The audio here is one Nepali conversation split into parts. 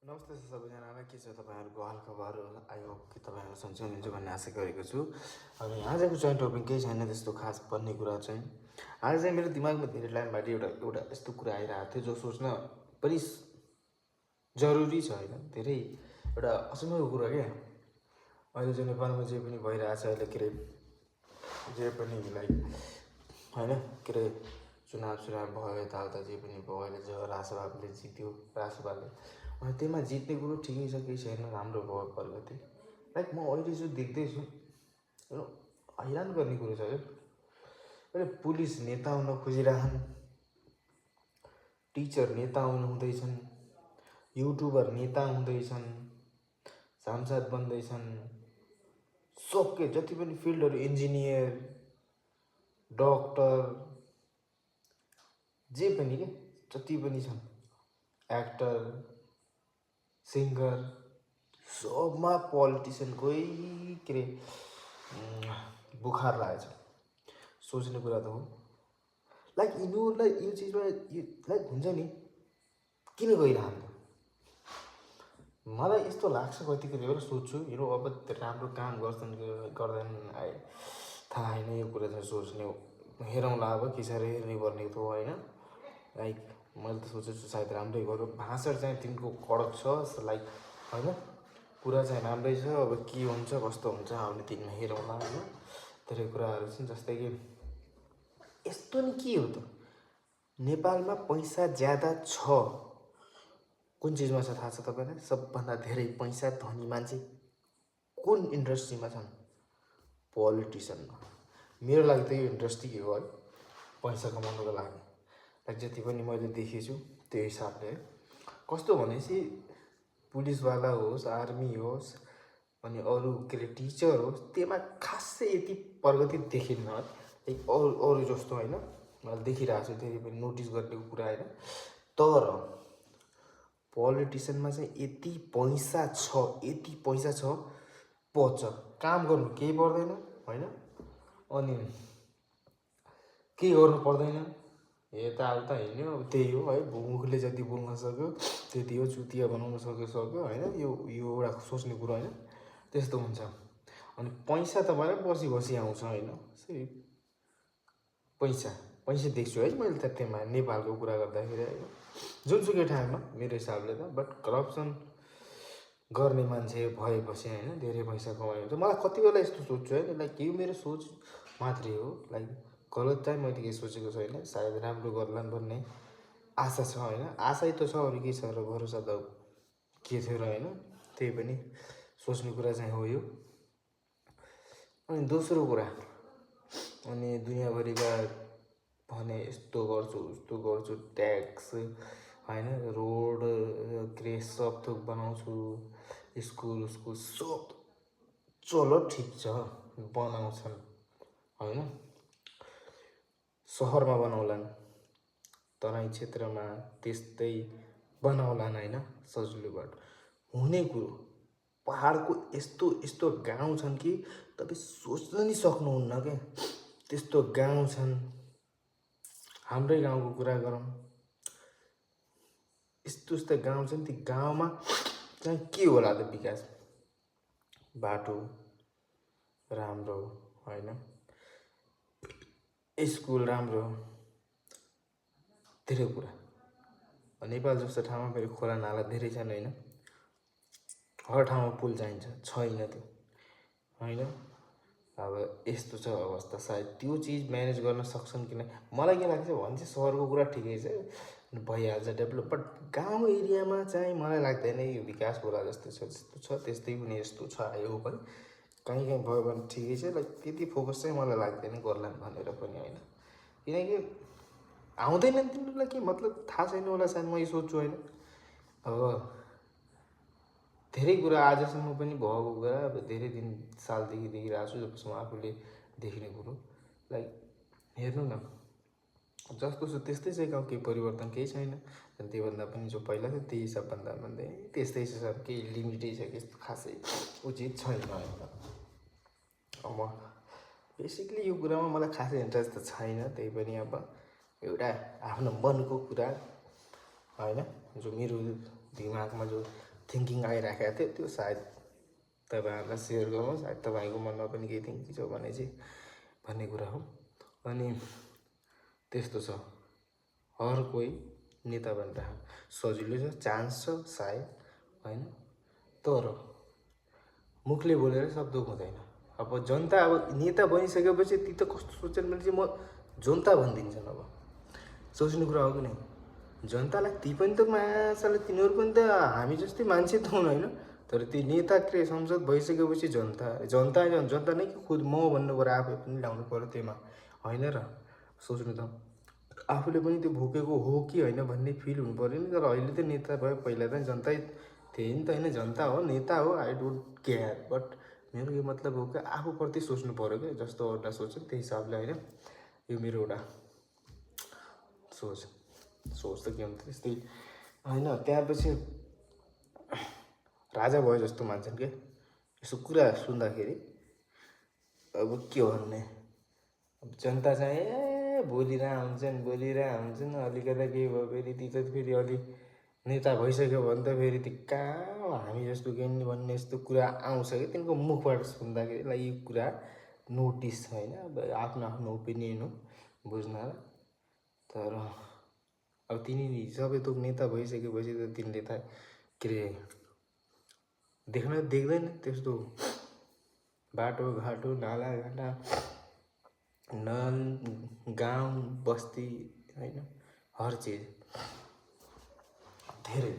नमस्ते सबैजनालाई के छ तपाईँहरूको हालखबर आई होप कि तपाईँहरू सन्चै हुनुहुन्छ भन्ने आशा गरेको छु। अनि आजको चाहिँ टपिक केही छैन त्यस्तो खास भन्ने कुरा चाहिँ। आज चाहिँ मेरो दिमागमा धेरै टाइमबाट एउटा यस्तो कुरा आइरहेको थियो जो सोच्न पनि जरुरी छ होइन। धेरै एउटा अचम्मको कुरा क्या अहिले चाहिँ नेपालमा जे पनि भइरहेछ अहिले के अरे जे पनि होइन के अरे चुनाव भयो यताउता जे पनि भयो अहिले जो रासोपाले जित्यो रासोपाले अनि त्यसमा जित्ने कुरो ठिकै छ केही छैन राम्रो भयो प्रगति। म अहिले जो देख्दैछु हैरान गर्ने कुरो छ क्या अहिले पुलिस नेता हुन खोजिरहन्, टिचर नेता हुँदैछन्, युट्युबर नेता हुँदैछन्, सांसद बन्दैछन्, सबके जति पनि फिल्डहरू इन्जिनियर डक्टर जे पनि के जति पनि छन् एक्टर सिङ्गर सबमा पोलिटिसियनकै के अरे बुखार लागेछ। सोच्ने कुरा त हो यिनीहरूलाई यो चिजमा हुन्छ नि किन गइरहन्छ मलाई यस्तो लाग्छ कतिखेर एउटा सोच्छु यिनीहरू अब राम्रो काम गर्छन् गर्दैनन् थाहा छैन यो कुरा चाहिँ सोच्ने हेरौँला अब के छ हेर्ने पर्ने थियो होइन। मैले त सोचेछु सायद राम्रै गरौँ भाषण चाहिँ तिनको कडक छ होइन कुरा चाहिँ राम्रै छ अब के हुन्छ कस्तो हुन्छ आउने दिनमा हेरौँला होइन। धेरै कुराहरू छन् जस्तै कि यस्तो नि के हो त नेपालमा पैसा ज्यादा छ कुन चिजमा छ थाहा छ तपाईँलाई? सबभन्दा धेरै पैसा धनी मान्छे कुन इन्डस्ट्रीमा छन्? पोलिटिसियनमा। मेरो लागि त यो इन्डस्ट्री के हो है पैसा कमाउनुको लागि जति पनि मैले देखेछु त्यो हिसाबले कस्तो भनेपछि पुलिसवाला होस् आर्मी होस् अनि अरू के अरे टिचर होस् त्यसमा खासै यति प्रगति देखिन्न है अरू जस्तो होइन। मैले देखिरहेको छु धेरै पनि नोटिस गरेको कुरा होइन। तर पोलिटिसियनमा चाहिँ यति पैसा छ पच्छ काम गर्नु केही पर्दैन होइन अनि केही गर्नु पर्दैन यताउता हिँड्यो त्यही हो है मुखले जति बोल्न सक्यो त्यति हो चुतिया बनाउन सक्यो होइन। यो एउटा सोच्ने कुरो होइन त्यस्तो हुन्छ। अनि पैसा तपाईँलाई बसी आउँछ होइन पैसा देख्छु है मैले त त्यहाँ नेपालको कुरा गर्दाखेरि होइन जुनसुकै ठाउँमा मेरो हिसाबले त। बट करप्सन गर्ने मान्छे भएपछि होइन धेरै पैसा कमायो मलाई कति बेला यस्तो सोच्छु है यो मेरो सोच मात्रै हो गलत चाहिँ मैले केही सोचेको छैन सायद राम्रो गर्लान् भन्ने आशा छ होइन। आशै त छ अरू के छ र भरोसा त के थियो र होइन त्यही पनि सोच्ने कुरा चाहिँ हो यो। अनि दोस्रो कुरा अनि दुनियाँभरिका भने यस्तो गर्छु ट्याक्स होइन रोड के सब थोक बनाउँछु स्कुल सब चलो ठिक छ बनाउँछन् होइन सहरमा बनाउलान् तराई क्षेत्रमा त्यस्तै बनाउलान् होइन सजिलोबाट हुने कुरो। पहाडको यस्तो गाउँ छन् कि तपाईँ सोच्न नि सक्नुहुन्न क्या त्यस्तो गाउँ छन्। हाम्रै गाउँको कुरा गरौँ यस्तो गाउँ छन् ती गाउँमा चाहिँ के होला त विकास बाटो राम्रो होइन स्कुल राम्रो धेरै कुरा। नेपाल जस्तो ठाउँमा फेरि खोला नाला धेरै छन् होइन हर ठाउँमा पुल चाहिन्छ छैन त्यो होइन। अब यस्तो छ अवस्था सायद त्यो चिज म्यानेज गर्न सक्छन् किन मलाई के लाग्छ भने चाहिँ सहरको कुरा ठिकै छ भइहाल्छ डेभलप बट गाउँ एरियामा चाहिँ मलाई लाग्दैन यो विकास होला जस्तो छ त्यस्तै पनि यस्तो छ आयो पनि कहीँ भयो भने ठिकै छ त्यति फोकस चाहिँ मलाई लाग्दैन गर्लान् भनेर पनि होइन किनकि आउँदैनन् तिनीहरूलाई के मतलब थाहा छैन होला सायद म यो सोच्छु होइन। अब धेरै कुरा आजसम्म पनि भएको कुरा अब धेरै दिन सालदेखि देखिरहेको छु जबसम्म आफूले देख्ने कुरो हेर्नु न जस्तो छ त्यस्तै छ गाउँ केही परिवर्तन केही छैन त्योभन्दा पनि जो पहिला थियो त्यही सबभन्दा भन्दै त्यस्तै छ सब केही लिमिटै छ त्यस्तो खासै उचित छैन होइन। अब बेसिकली यो कुरामा मलाई खासै इन्ट्रेस्ट त छैन त्यही पनि अब एउटा आफ्नो मनको कुरा होइन जो मेरो दिमागमा जो थिङ्किङ आइराखेको थियो, त्यो सायद तपाईँहरूलाई सेयर गरौँ, सायद तपाईँको मनमा पनि केही थिङ्किङ छ भने चाहिँ भन्ने कुरा हो। अनि त्यस्तो छ, हर कोही नेता बनिरहेको सजिलो छ, चान्स छ सायद होइन, तर मुखले बोलेर सब दुःख हुँदैन। अब जनता अब नेता बनिसकेपछि ती त कस्तो सोच्छन् भने चाहिँ म जनता भनिदिन्छन्। अब सोच्ने कुरा हो कि नै, जनतालाई ती पनि त माछाले तिनीहरू पनि त हामी जस्तै मान्छे त हुन् होइन, तर ती नेता के संसद भइसकेपछि जनता नै कि खुद म भन्नु पऱ्यो, आफै पनि ल्याउनु पऱ्यो त्यसमा होइन र। सोच्नु त आफूले पनि त्यो भोकेको हो कि होइन भन्ने फिल हुनु पऱ्यो नि। तर अहिले त नेता भयो, पहिला त जनतै थिए नि त होइन, जनता हो नेता हो, आई डोन्ट केयर। बट मेरो यो मतलब हो कि आफूप्रति सोच्नु पऱ्यो क्या, जस्तो एउटा सोच त्यही हिसाबले होइन। यो मेरो एउटा सोच त के हुन्छ त्यस्तै होइन। त्यहाँपछि राजा भयो जस्तो मान्छन् क्या, यसो कुरा सुन्दाखेरि अब के भन्ने। अब जनता चाहिँ बोलिरह हुन्छन् अलिकता केही भयो फेरि ती त फेरि अलि नेता भइसक्यो भने त फेरि ती कहाँ हामी जस्तो के नि भन्ने यस्तो कुरा आउँछ कि तिनको मुखबाट सुन्दाखेरि। ल यो कुरा नोटिस होइन, अब आफ्नो ओपिनियन हो बुझ्न। तर अब तिनी सबै थोक नेता भइसकेपछि त तिनले त के अरे देख्दैन त्यस्तो बाटोघाटो नालाघाटा नल गाउँ बस्ती होइन, हर चिज धेरै।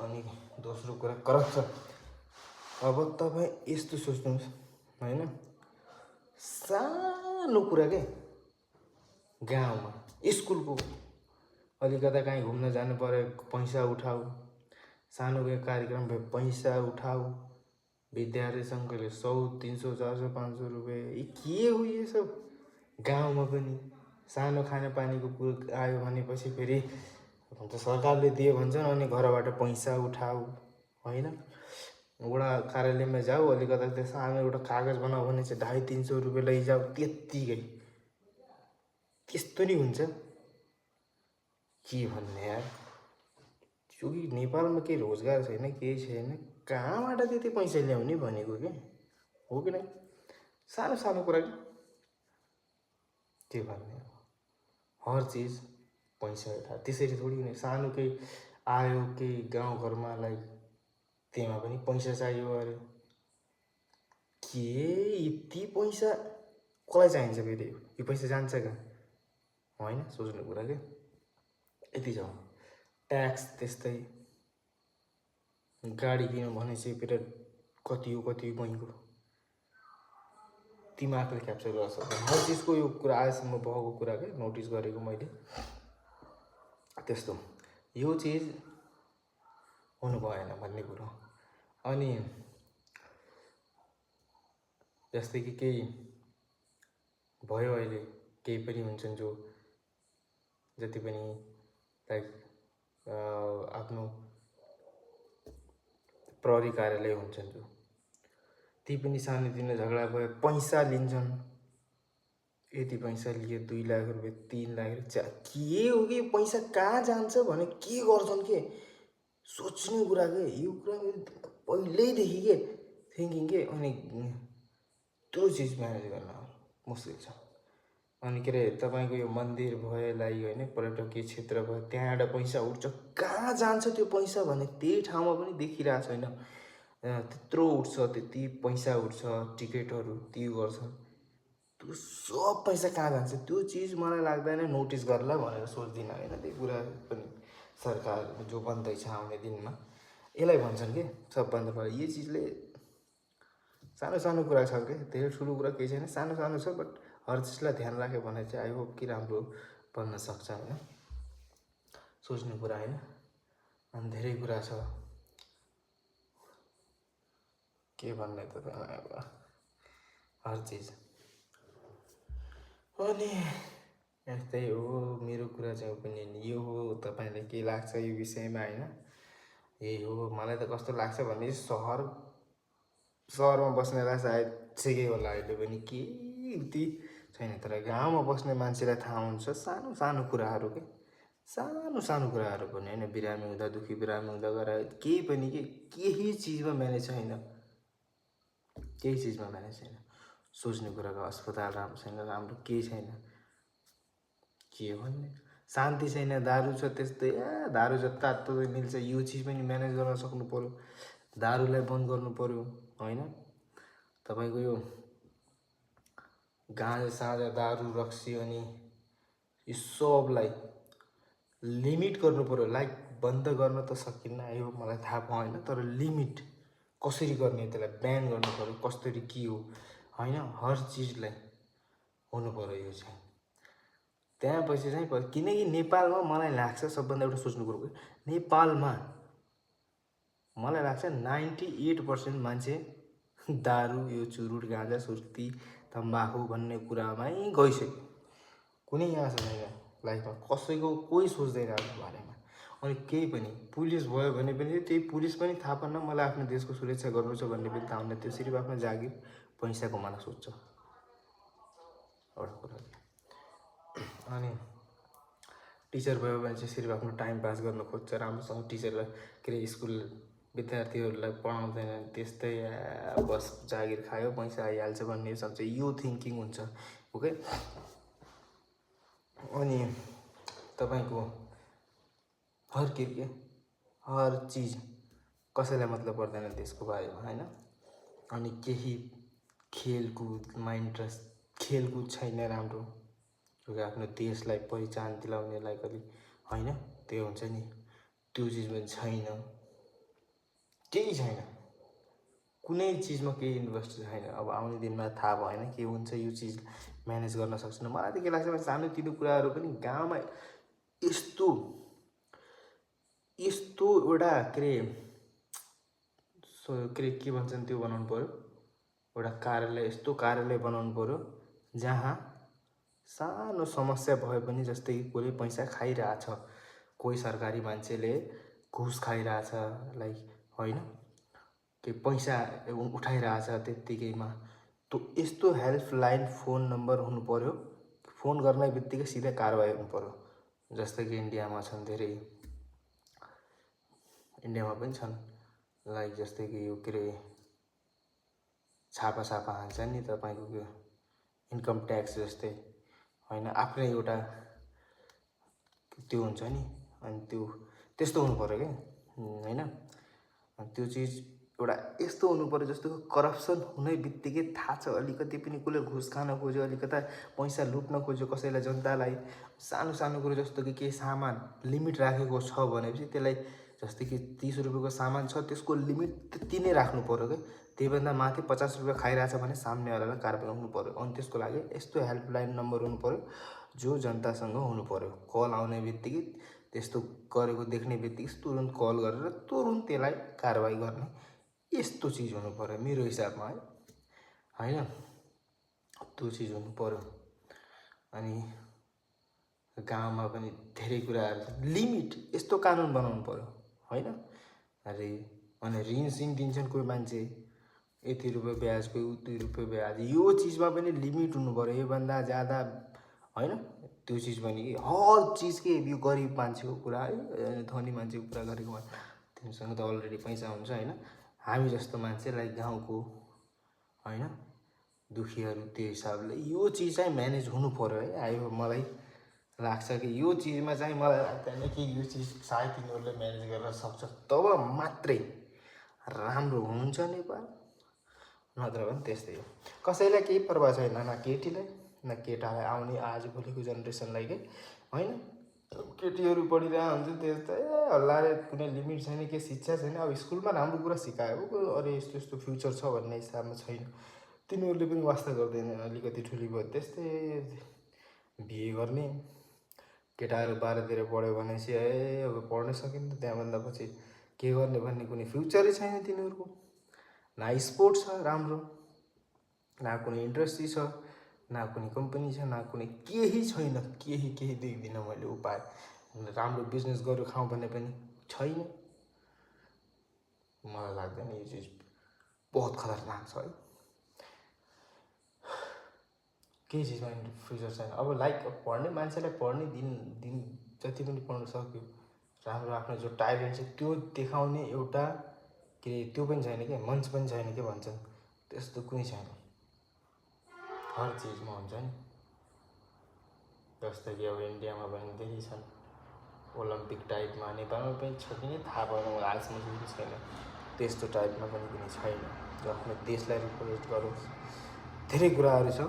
अनि दोस्रो कुरा करप्सन। अब तपाईँ यस्तो सोच्नुहोस् होइन, सानो कुरा के गाउँमा स्कुलको अलिकता कहीँ घुम्न जानु पऱ्यो पैसा उठाऊ, सानो केही कार्यक्रम भए पैसा उठाऊ, विद्यार्थी सङ्घले 100, 300, 400, 500 रुपियाँ के हो यो सब। गाउँमा पनि सानो खानेपानीको कुरो आयो भनेपछि फेरि सरकारले दियो भन्छन्, अनि घरबाट पैसा उठाऊ होइन। वडा कार्यालयमा जाऊ, अलिकता त्यो सानो एउटा कागज बनाऊ भने चाहिँ 250-300 रुपियाँ लैजाऊ, त्यत्तिकै। त्यस्तो नि हुन्छ के भन्ने यार। क्योंकि नेपालमा केही रोजगार छैन, केही छैन, कहाँबाट त्यति पैसा ल्याउने भनेको के हो कि नै। सानो कुरा के भन्ने, हर चिज पैसा उठा त्यसरी थोडी नै। सानो केही आयो केही गाउँघरमा लाइक त्यहाँ पनि पैसा चाहियो अरे के यति पैसा कसलाई चाहिन्छ फेरि, यो पैसा जान्छ कहाँ होइन, सोच्ने कुरा के यति छ। ट्याक्स त्यस्तै, गाडी किन्यो भने चाहिँ फेरि कति हो महँगो, दिमागले क्याप्चर गर्न सक्दैन हर चिजको। यो कुरा आजसम्म भएको कुरा के नोटिस गरेको मैले त्यस्तो, यो चिज हुनु भएन भन्ने कुरो। अनि जस्तै कि केही भयो अहिले केही पनि हुन्छन् जो जति पनि लाइक आफ्नो प्रहरी कार्यालय हुन्छन् जो, ती पनि सानोतिनो झगडा भयो पैसा लिन्छन्। यति पैसा लिए 2 लाख रुपियाँ 3 लाख रुपियाँ के हो कि पैसा कहाँ जान्छ भने के गर्छन् के सोच्ने कुरा के। यो कुरा पहिल्यैदेखि के थिङ्किङ के। अनि त्यो चिज म्यानेज गर्न मुस्किल छ। अनि के अरे तपाईँको यो मन्दिर भयो लाइक होइन, पर्यटकीय क्षेत्र भयो, त्यहाँबाट पैसा उठ्छ, कहाँ जान्छ त्यो पैसा भने त्यही ठाउँमा पनि देखिरहेको छैन। त्यत्रो उठ्छ, त्यति पैसा उठ्छ, टिकटहरू त्यो गर्छ, त्यो सब पैसा कहाँ जान्छ त्यो चिज मलाई लाग्दैन नोटिस गर्ला भनेर सोच्दिनँ होइन। त्यो कुरा पनि सरकार जो बन्दैछ आउने दिनमा यसलाई भन्छन् कि सबभन्दा पहिला यो चिजले सानो कुरा छ कि, धेरै ठुलो कुरा केही छैन, सानो छ। बट हर चिजलाई ध्यान राख्यो भने चाहिँ आई होप कि राम्रो बन्न सक्छ होइन, सोच्ने कुरा होइन। अनि धेरै कुरा छ के भन्ने त अब हर चिज। अनि यस्तै हो मेरो कुरा चाहिँ ओपिनियन यो हो। तपाईँलाई के लाग्छ यो विषयमा होइन, यही हो। मलाई त कस्तो लाग्छ भने सहरमा बस्नेलाई सायद ठिकै होला अहिले पनि केही उति छैन, तर गाउँमा बस्ने मान्छेलाई थाहा हुन्छ सानो कुराहरू के सानो सानो कुराहरू पनि होइन, बिरामी हुँदा दुःखी बिरामी हुँदा गएर केही पनि केही चिजमा म्यानेज छैन, केही चिजमा म्यानेज छैन। सोच्ने कुराको अस्पताल राम्रो छैन, राम्रो केही छैन, के भन्ने, शान्ति छैन, दारू छ त्यस्तै, दारू जताततै मिल्छ, यो चिज पनि म्यानेज गर्न सक्नु पऱ्यो, दारूलाई बन्द गर्नु पऱ्यो होइन। तपाईँको यो गाँजा साँझा दारू रक्सी अनि यो सबलाई लिमिट गर्नु पऱ्यो। लाइक बन्द गर्न त सकिन्न, यो मलाई थाहा भएन, तर लिमिट कसरी गर्ने त्यसलाई ब्यान गर्नु पऱ्यो, कसरी के हो होइन, हर चिजलाई हुनु पऱ्यो यो चाहिँ। त्यहाँपछि चाहिँ किनकि नेपालमा मलाई लाग्छ सबभन्दा एउटा सोच्नु कुरो, नेपालमा मलाई लाग्छ 98% मान्छे दारू, यो चुरुट गाँजा सुर्ती तम्बाकु भन्ने कुरामै गइसक्यो। कुनै यहाँ छैन लाइफमा, कसैको कोही सोच्दैन आफ्नो बारेमा। अनि केही पनि पुलिस भयो भने पनि त्यही पुलिस पनि थाहा पान्न मलाई आफ्नो देशको सुरक्षा गर्नु छ भन्ने पनि थाहा हुन्न, त्यो सिर्फ आफ्नो जागिर पैसा कमाउन सोध्छ एउटा कुरा। अनि टिचर भयो भने चाहिँ सिर्फ आफ्नो टाइम पास गर्न खोज्छ, राम्रोसँग टिचरलाई के अरे स्कुल विद्यार्थीहरूलाई पढाउँदैन, त्यस्तै बस जागिर खायो पैसा आइहाल्छ भन्ने सोच्छ, यो थिङ्किङ हुन्छ ओके। अनि तपाईँको हर हर चिज कसैलाई मतलब पर्दैन देशको बारेमा होइन। अनि केही खेलकुदमा इन्ट्रेस्ट, खेलकुद छैन राम्रो, आफ्नो देशलाई पहिचान दिलाउनेलाई कति होइन, त्यो हुन्छ नि, त्यो चिजमा छैन, केही छैन, कुनै चिजमा केही इन्भेस्ट छैन। अब आउने दिनमा थाहा भएन के हुन्छ, यो चिज म्यानेज गर्न सक्छन्। मलाई त के लाग्छ, सानोतिनो कुराहरू पनि गाउँमा यस्तो एउटा के भन्छन् त्यो बनाउनु पऱ्यो, एउटा कार्यालय, यस्तो कार्यालय बनाउनु पऱ्यो जहाँ सानो समस्या भए पनि, जस्तै कि कसले पैसा खाइरहेछ, कोही सरकारी मान्छेले घुस खाइरहेछ लाइक होइन, के पैसा उठाइरहेछ त्यत्तिकैमा, त्यो यस्तो हेल्पलाइन फोन नम्बर हुनु पऱ्यो, फोन गर्ने बित्तिकै सिधै कारवाही हुनु पऱ्यो। जस्तै कि इन्डियामा छन् धेरै, इन्डियामा पनि छन् लाइक जस्तै कि यो के अरे छापा हान्छ नि तपाईँको त्यो इन्कम ट्याक्स जस्तै होइन, आफ्नै एउटा त्यो हुन्छ नि, अनि त्यस्तो हुनु पऱ्यो क्या होइन। त्यो चिज एउटा यस्तो हुनु पऱ्यो जस्तो करप्सन हुने बित्तिकै थाहा छ, अलिकति पनि कसले घुस खान खोज्यो, अलिकता पैसा लुट्न खोज्यो कसैलाई, जनतालाई सानो सानो कुरो जस्तो कि केही सामान लिमिट राखेको छ भनेपछि त्यसलाई, जस्तै कि 30 रुपियाँको सामान छ त्यसको लिमिट त्यति नै राख्नु पऱ्यो क्या, त्योभन्दा माथि 50 रुपियाँ खाइरहेछ भने सामनेवालालाई कारवाही हुनु पऱ्यो। अनि त्यसको लागि यस्तो हेल्पलाइन नम्बर हुनु पऱ्यो जो जनतासँग हुनु पऱ्यो, कल आउने बित्तिकै त्यस्तो गरेको देख्ने बित्तिकै तुरुन्त कल गरेर तुरुन्त त्यसलाई कारवाही गर्ने, यस्तो चिज हुनु पऱ्यो मेरो हिसाबमा है होइन, त्यो चिज हुनु पऱ्यो। अनि गाउँमा पनि धेरै कुराहरू लिमिट, यस्तो कानुन बनाउनु पऱ्यो होइन। अरे अनि ऋण सिन दिन्छन् कोही मान्छे, यति रुपियाँ ब्याज, कोही उति रुपियाँ ब्याज, यो चिजमा पनि लिमिट हुनु पऱ्यो, योभन्दा ज्यादा होइन। त्यो चिज पनि हर चिज के यो गरिब मान्छेको कुरा है, धनी मान्छेको कुरा गरेको भए तिमीसँग त अलरेडी पैसा हुन्छ होइन, हामी जस्तो मान्छेलाई गाउँको होइन दुखीहरू, त्यो हिसाबले यो चिज चाहिँ म्यानेज हुनु पऱ्यो है। आयो मलाई लाग्छ कि यो चिजमा चाहिँ मलाई लाग्दैन कि यो चिज सायद तिनीहरूले म्यानेज गर्न सक्छ, तब मात्रै राम्रो हुन्छ नेपाल, नत्र पनि त्यस्तै हो। कसैलाई केही पर्वाह छैन, न केटीलाई न केटालाई, आउने आजभोलिको जेनेरेसनलाई के होइन। केटीहरू पढिरहेको हुन्छ त्यस्तै हल्लाले, कुनै लिमिट छैन, के शिक्षा छैन। अब स्कुलमा राम्रो कुरा सिकायो, अरे यस्तो यस्तो फ्युचर छ भन्ने हिसाबमा छैन, तिनीहरूले पनि वास्ता गर्दैन। अलिकति ठुली भयो त्यस्तै बिहे गर्ने, केटाहरू 12तिर पढ्यो भने चाहिँ अब पढ्नै सकिन्छ, त्यहाँभन्दा पछि के गर्ने भन्ने कुनै फ्युचरै छैन तिनीहरूको। न स्पोर्ट छ राम्रो, न कुनै इन्डस्ट्री छ, न कुनै कम्पनी छ, न कुनै केही छैन, केही देख्दिनँ मैले उपाय। राम्रो बिजनेस गरेर खाउँ भने पनि छैन। मलाई लाग्दैन यो चिज बहुत खतरनाक छ है, केही चिजमा फ्युचर छैन। अब लाइक पढ्ने मान्छेलाई पढ्ने दिन जति पनि पढ्न सक्यो राम्रो आफ्नो जो ट्यालेन्ट छ त्यो देखाउने एउटा के त्यो पनि छैन क्या, मञ्च पनि छैन के भन्छन् त्यस्तो कुनै छैन। हर चिजमा हुन्छ नि, जस्तै कि अब इन्डियामा पनि धेरै छन् ओलम्पिक टाइपमा, नेपालमा पनि छ कि थाहा भएन मलाई आजसम्म पनि छैन, त्यस्तो टाइपमा पनि कुनै छैन जो आफ्नो देशलाई रिप्रेजेन्ट गरोस्। धेरै कुराहरू छ,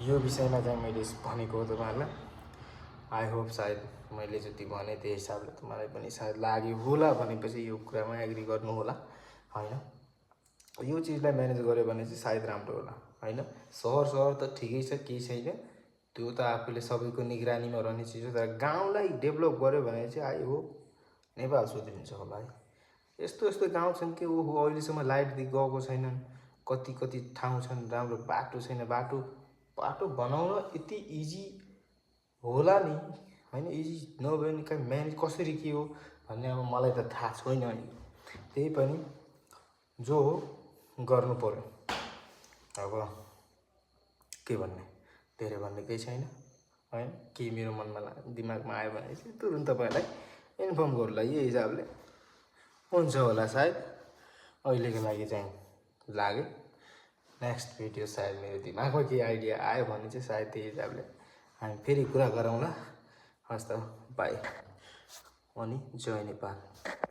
यो विषयमा चाहिँ मैले भनेको हो तपाईँहरूलाई। आई होप सायद मैले जति भने त्यही हिसाबले तपाईँलाई पनि सायद लाग्यो होला, भनेपछि यो कुरामा एग्री गर्नु होला होइन। यो चिजलाई म्यानेज गर्यो भने चाहिँ सायद राम्रो होला होइन। सहर त ठिकै छ, केही छैन, त्यो त आफूले सबैको निगरानीमा रहने चिज हो, तर गाउँलाई डेभलप गर्यो भने चाहिँ आई होप नेपाल सुध्रिन्छ होला है। यस्तो यस्तो गाउँ छन् कि ओहो अहिलेसम्म लाइट गएको छैनन्, कति ठाउँ छन् राम्रो बाटो छैन, बाटो बनाउन यति इजी होला नि होइन, इजी नभए नि कहीँ म्यानेज कसरी के हो भन्ने अब मलाई त थाहा छैन है। त्यही पनि जो हो गर्नु पर्यो। अब के भन्ने, धेरै भन्ने केही छैन होइन। केही मेरो मनमा दिमागमा आयो भने चाहिँ तुरुन्त तपाईँलाई इन्फर्म गर्नुलाई यही हिसाबले हुन्छ होला सायद। अहिलेको लागि चाहिँ लाग्यो, नेक्स्ट भिडियो सायद मेरो दिमागमा केही आइडिया आयो भने चाहिँ सायद त्यही हिसाबले हामी फेरि कुरा गरौँला। हस् त, बाई अनि जय नेपाल।